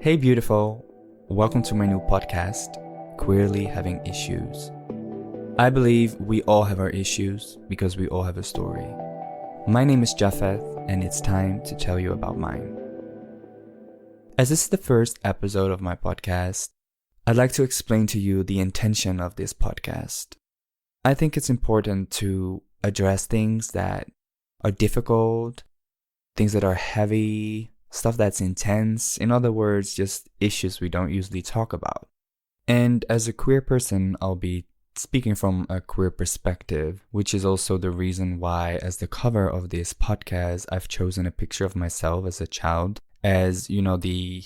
Hey beautiful, welcome to my new podcast, Queerly Having Issues. I believe we all have our issues because we all have a story. My name is Japheth and it's time to tell you about mine. As this is the first episode of my podcast, I'd like to explain to you the intention of this podcast. I think it's important to address things that are difficult, things that are heavy, stuff that's intense. In other words, just issues we don't usually talk about. And as a queer person, I'll be speaking from a queer perspective, which is also the reason why, as the cover of this podcast, I've chosen a picture of myself as a child, as, you know, the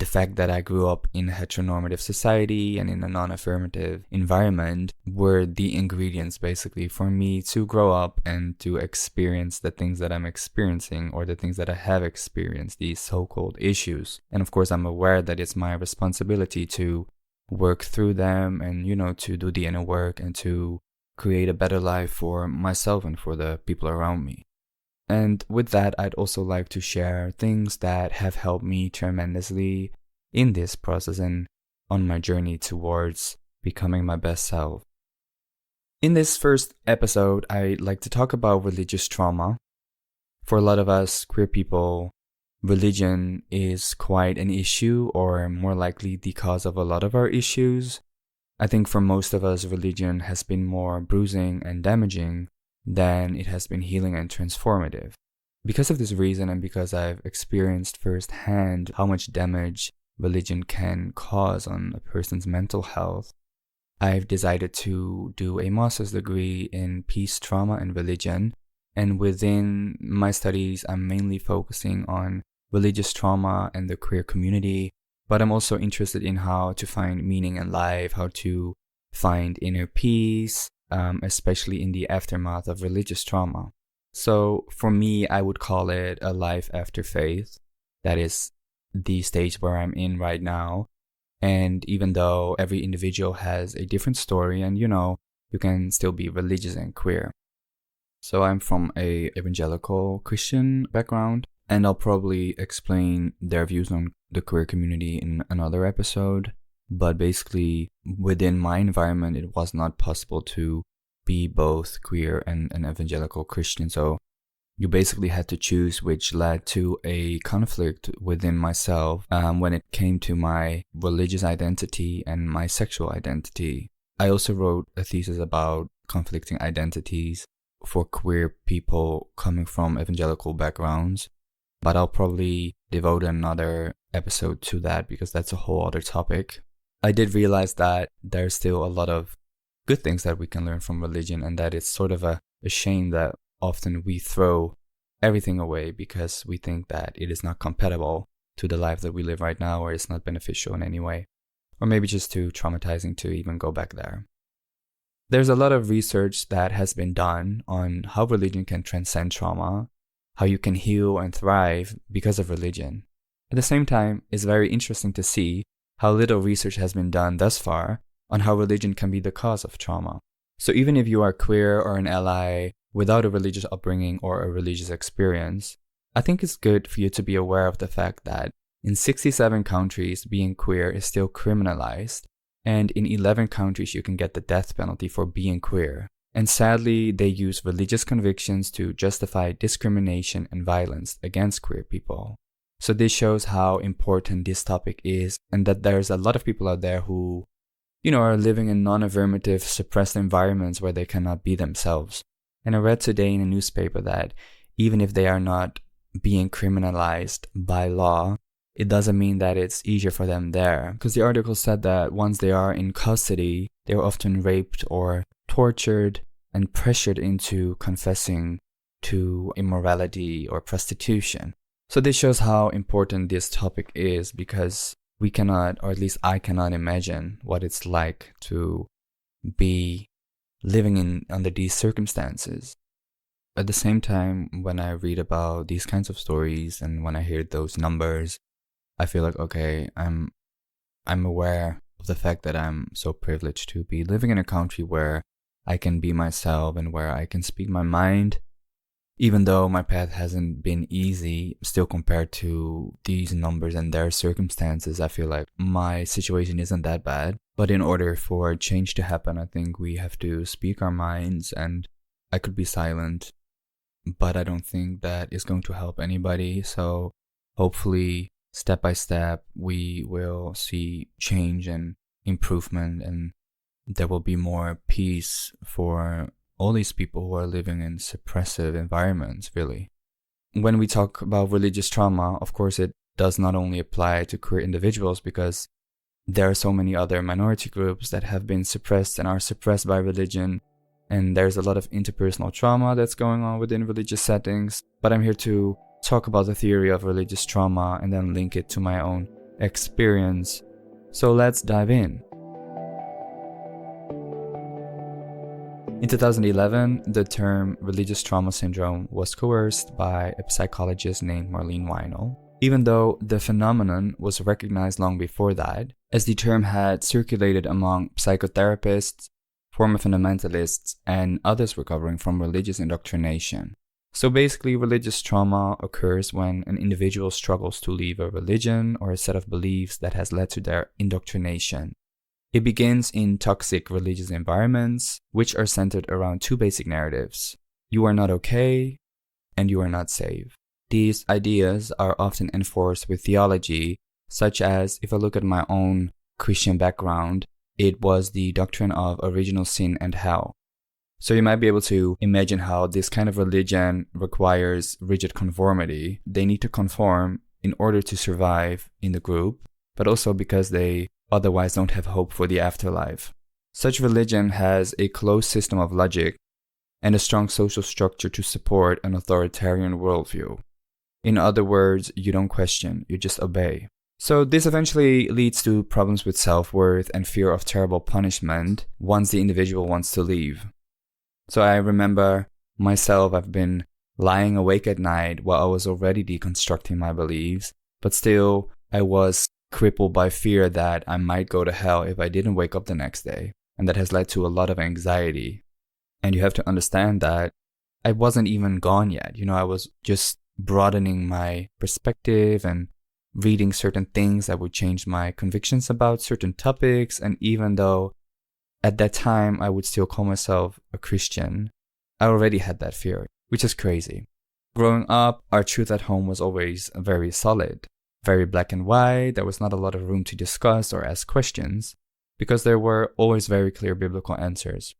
fact that I grew up in a heteronormative society and in a non-affirmative environment were the ingredients basically for me to grow up and to experience the things that I'm experiencing or the things that I have experienced, these so-called issues. And of course, I'm aware that it's my responsibility to work through them and, you know, to do the inner work and to create a better life for myself and for the people around me. And with that, I'd also like to share things that have helped me tremendously in this process and on my journey towards becoming my best self. In this first episode, I'd like to talk about religious trauma. For a lot of us queer people, religion is quite an issue, or more likely the cause of a lot of our issues. I think for most of us, religion has been more bruising and damaging than it has been healing and transformative. Because of this reason, and because I've experienced firsthand how much damage religion can cause on a person's mental health, I've decided to do a master's degree in peace, trauma, and religion. And within my studies, I'm mainly focusing on religious trauma and the queer community, but I'm also interested in how to find meaning in life, how to find inner peace, especially in the aftermath of religious trauma. So for me, I would call it a life after faith. That is the stage where I'm in right now. And even though every individual has a different story and, you know, you can still be religious and queer. So I'm from a evangelical Christian background, and I'll probably explain their views on the queer community in another episode. But basically, within my environment, it was not possible to be both queer and an evangelical Christian. So you basically had to choose, which led to a conflict within myself when it came to my religious identity and my sexual identity. I also wrote a thesis about conflicting identities for queer people coming from evangelical backgrounds. But I'll probably devote another episode to that because that's a whole other topic. I did realize that there's still a lot of good things that we can learn from religion, and that it's sort of a shame that often we throw everything away because we think that it is not compatible to the life that we live right now, or it's not beneficial in any way, or maybe just too traumatizing to even go back there. There's a lot of research that has been done on how religion can transcend trauma, how you can heal and thrive because of religion. At the same time, it's very interesting to see how little research has been done thus far on how religion can be the cause of trauma. So even if you are queer or an ally without a religious upbringing or a religious experience, I think it's good for you to be aware of the fact that in 67 countries, being queer is still criminalized, and in 11 countries you can get the death penalty for being queer. And sadly, they use religious convictions to justify discrimination and violence against queer people. So this shows how important this topic is, and that there's a lot of people out there who, you know, are living in non-affirmative, suppressed environments where they cannot be themselves. And I read today in a newspaper that even if they are not being criminalized by law, it doesn't mean that it's easier for them there. Because the article said that once they are in custody, they are often raped or tortured and pressured into confessing to immorality or prostitution. So this shows how important this topic is, because we cannot, or at least I cannot imagine what it's like to be living under these circumstances. At the same time, when I read about these kinds of stories and when I hear those numbers, I feel like, okay, I'm aware of the fact that I'm so privileged to be living in a country where I can be myself and where I can speak my mind. Even though my path hasn't been easy, still compared to these numbers and their circumstances, I feel like my situation isn't that bad. But in order for change to happen, I think we have to speak our minds, and I could be silent, but I don't think that is going to help anybody. So hopefully, step by step, we will see change and improvement, and there will be more peace for all these people who are living in suppressive environments, really. When we talk about religious trauma, of course, it does not only apply to queer individuals, because there are so many other minority groups that have been suppressed and are suppressed by religion. And there's a lot of interpersonal trauma that's going on within religious settings. But I'm here to talk about the theory of religious trauma and then link it to my own experience. So let's dive in. In 2011, the term religious trauma syndrome was coerced by a psychologist named Marlene Weinel, even though the phenomenon was recognized long before that, as the term had circulated among psychotherapists, former fundamentalists, and others recovering from religious indoctrination. So basically, religious trauma occurs when an individual struggles to leave a religion or a set of beliefs that has led to their indoctrination. It begins in toxic religious environments, which are centered around two basic narratives: you are not okay, and you are not safe. These ideas are often enforced with theology, such as, if I look at my own Christian background, it was the doctrine of original sin and hell. So you might be able to imagine how this kind of religion requires rigid conformity. They need to conform in order to survive in the group, but also because they otherwise don't have hope for the afterlife. Such religion has a closed system of logic and a strong social structure to support an authoritarian worldview. In other words, you don't question, you just obey. So this eventually leads to problems with self-worth and fear of terrible punishment once the individual wants to leave. So I remember myself, I've been lying awake at night while I was already deconstructing my beliefs, but still I was crippled by fear that I might go to hell if I didn't wake up the next day. And that has led to a lot of anxiety. And you have to understand that I wasn't even gone yet. I was just broadening my perspective and reading certain things that would change my convictions about certain topics. And even though at that time I would still call myself a Christian, I already had that fear, which is crazy. Growing up, our truth at home was always very solid. Very black and white. There was not a lot of room to discuss or ask questions because there were always very clear biblical answers.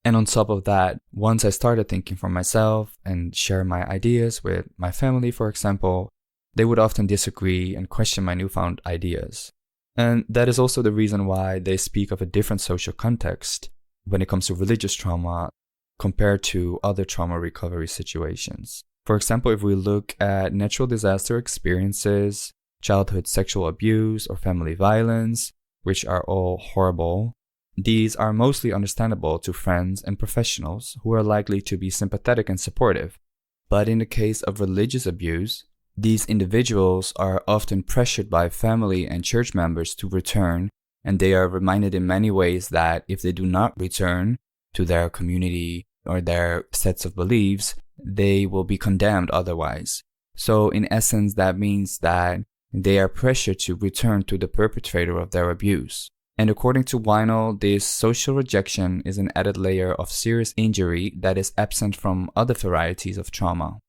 And on top of that, once I started thinking for myself and share my ideas with my family, for example, they would often disagree and question my newfound ideas. And that is also the reason why they speak of a different social context when it comes to religious trauma compared to other trauma recovery situations. For example, if we look at natural disaster experiences, childhood sexual abuse, or family violence, which are all horrible, these are mostly understandable to friends and professionals who are likely to be sympathetic and supportive. But in the case of religious abuse, these individuals are often pressured by family and church members to return, and they are reminded in many ways that if they do not return to their community or their sets of beliefs, they will be condemned otherwise. So in essence, that means that they are pressured to return to the perpetrator of their abuse. And according to Weinel, this social rejection is an added layer of serious injury that is absent from other varieties of trauma.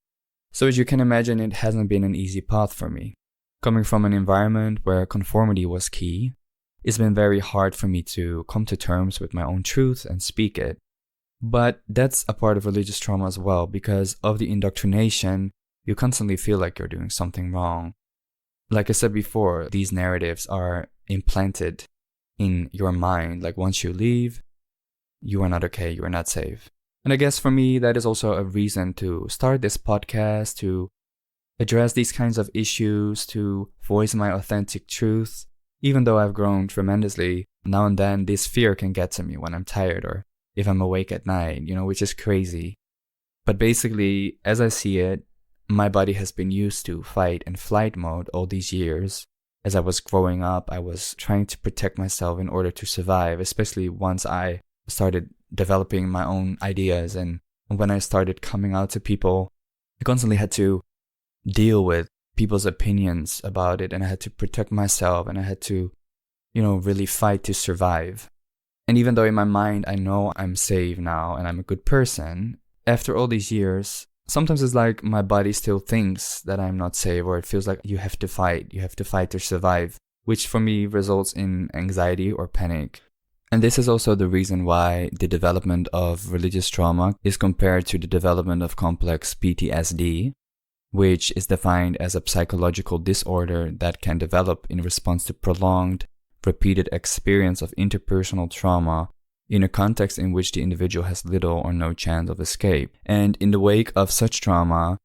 So as you can imagine, it hasn't been an easy path for me. Coming from an environment where conformity was key, it's been very hard for me to come to terms with my own truth and speak it. But that's a part of religious trauma as well, because of the indoctrination, you constantly feel like you're doing something wrong. Like I said before, these narratives are implanted in your mind. Like once you leave, you are not okay, you are not safe. And I guess for me, that is also a reason to start this podcast, to address these kinds of issues, to voice my authentic truth. Even though I've grown tremendously, now and then this fear can get to me when I'm tired or if I'm awake at night, which is crazy. But basically, as I see it, my body has been used to fight and flight mode all these years. As I was growing up, I was trying to protect myself in order to survive, especially once I started developing my own ideas and when I started coming out to people. I constantly had to deal with people's opinions about it, and I had to protect myself, and I had to, really fight to survive. And even though in my mind I know I'm safe now and I'm a good person, after all these years, sometimes it's like my body still thinks that I'm not safe, or it feels like you have to fight to survive, which for me results in anxiety or panic. And this is also the reason why the development of religious trauma is compared to the development of complex PTSD, which is defined as a psychological disorder that can develop in response to prolonged, repeated experience of interpersonal trauma in a context in which the individual has little or no chance of escape. And in the wake of such trauma,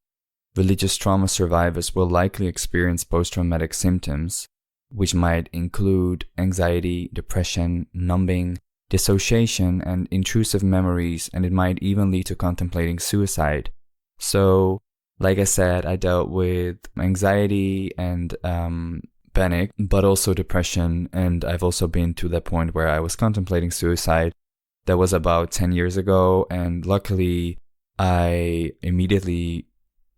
religious trauma survivors will likely experience post-traumatic symptoms, which might include anxiety, depression, numbing, dissociation, and intrusive memories, and it might even lead to contemplating suicide. So, like I said, I dealt with anxiety and panic, but also depression, and I've also been to that point where I was contemplating suicide. That was about 10 years ago, and luckily I immediately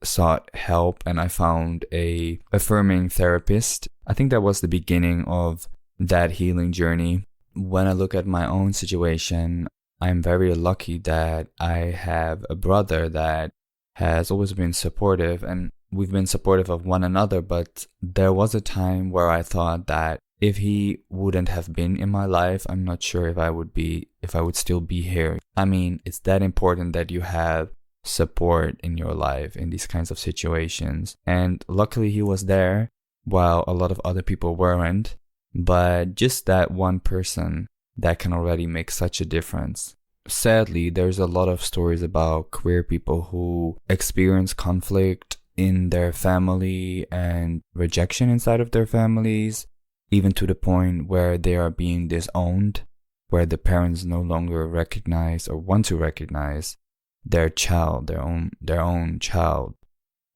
sought help and I found a affirming therapist. I think that was the beginning of that healing journey. When I look at my own situation, I'm very lucky that I have a brother that has always been supportive, and we've been supportive of one another, but there was a time where I thought that if he wouldn't have been in my life, I'm not sure if I would still be here. I mean, it's that important that you have support in your life in these kinds of situations. And luckily he was there while a lot of other people weren't. But just that one person, that can already make such a difference. Sadly, there's a lot of stories about queer people who experience conflict in their family and rejection inside of their families, even to the point where they are being disowned, where the parents no longer recognize or want to recognize their child, their own child.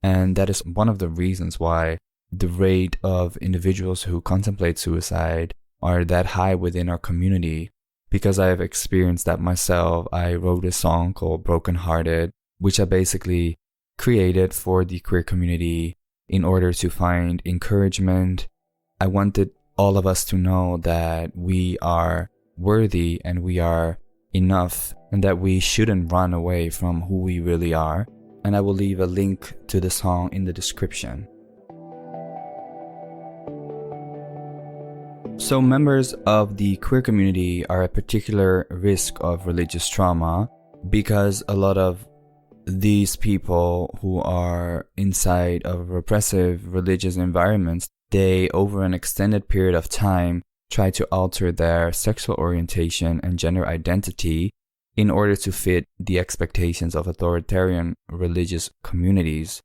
And that is one of the reasons why the rate of individuals who contemplate suicide are that high within our community. Because I have experienced that myself, I wrote a song called Brokenhearted, which I basically created for the queer community in order to find encouragement. I wanted all of us to know that we are worthy and we are enough, and that we shouldn't run away from who we really are. And I will leave a link to the song in the description. So members of the queer community are at particular risk of religious trauma because a lot of these people who are inside of repressive religious environments, they, over an extended period of time, try to alter their sexual orientation and gender identity in order to fit the expectations of authoritarian religious communities.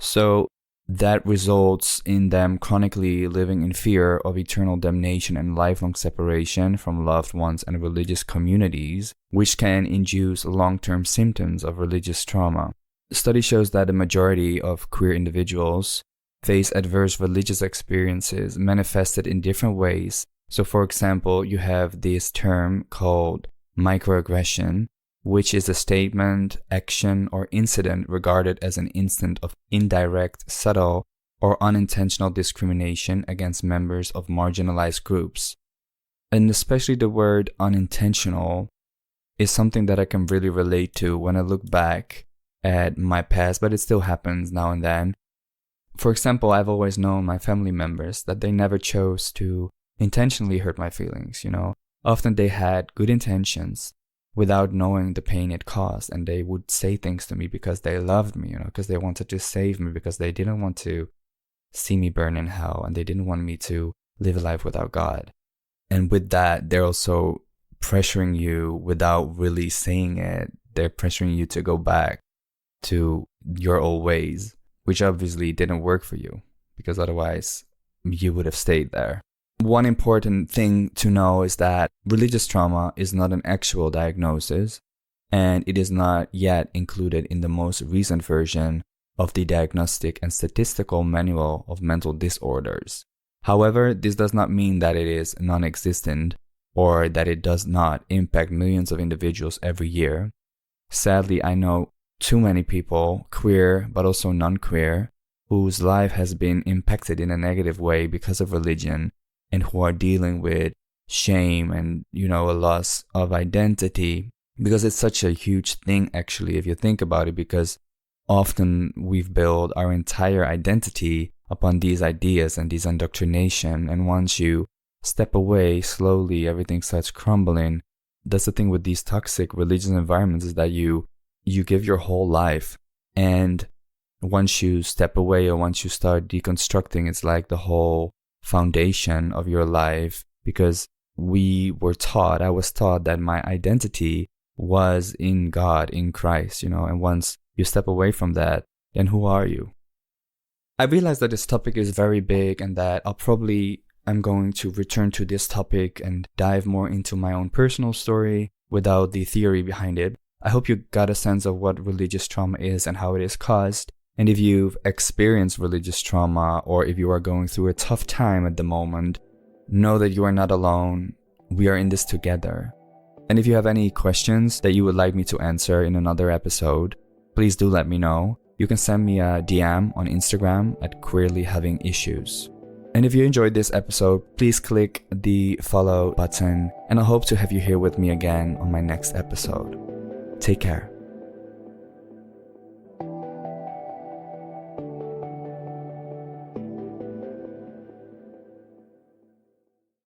So that results in them chronically living in fear of eternal damnation and lifelong separation from loved ones and religious communities, which can induce long-term symptoms of religious trauma. The study shows that the majority of queer individuals face adverse religious experiences manifested in different ways. So for example, you have this term called microaggression, which is a statement, action, or incident regarded as an instance of indirect, subtle, or unintentional discrimination against members of marginalized groups. And especially the word unintentional is something that I can really relate to when I look back at my past, but it still happens now and then. For example, I've always known my family members that they never chose to intentionally hurt my feelings, Often they had good intentions without knowing the pain it caused, and they would say things to me because they loved me, because they wanted to save me, because they didn't want to see me burn in hell, and they didn't want me to live a life without God. And with that, they're also pressuring you without really saying it. They're pressuring you to go back to your old ways, which obviously didn't work for you, because otherwise you would have stayed there. One important thing to know is that religious trauma is not an actual diagnosis, and it is not yet included in the most recent version of the Diagnostic and Statistical Manual of Mental Disorders. However, this does not mean that it is non-existent or that it does not impact millions of individuals every year. Sadly, I know too many people, queer but also non-queer, whose life has been impacted in a negative way because of religion and who are dealing with shame and, a loss of identity. Because it's such a huge thing, actually, if you think about it, because often we've built our entire identity upon these ideas and these indoctrination. And once you step away, slowly everything starts crumbling. That's the thing with these toxic religious environments, is that you give your whole life. And once you step away or once you start deconstructing, it's like the whole foundation of your life. Because I was taught that my identity was in God, in Christ, and once you step away from that, then who are you? I realize that this topic is very big and that I'm going to return to this topic and dive more into my own personal story without the theory behind it. I hope you got a sense of what religious trauma is and how it is caused. And if you've experienced religious trauma, or if you are going through a tough time at the moment, know that you are not alone. We are in this together. And if you have any questions that you would like me to answer in another episode, please do let me know. You can send me a DM on Instagram at queerlyhavingissues. And if you enjoyed this episode, please click the follow button, and I hope to have you here with me again on my next episode. Take care.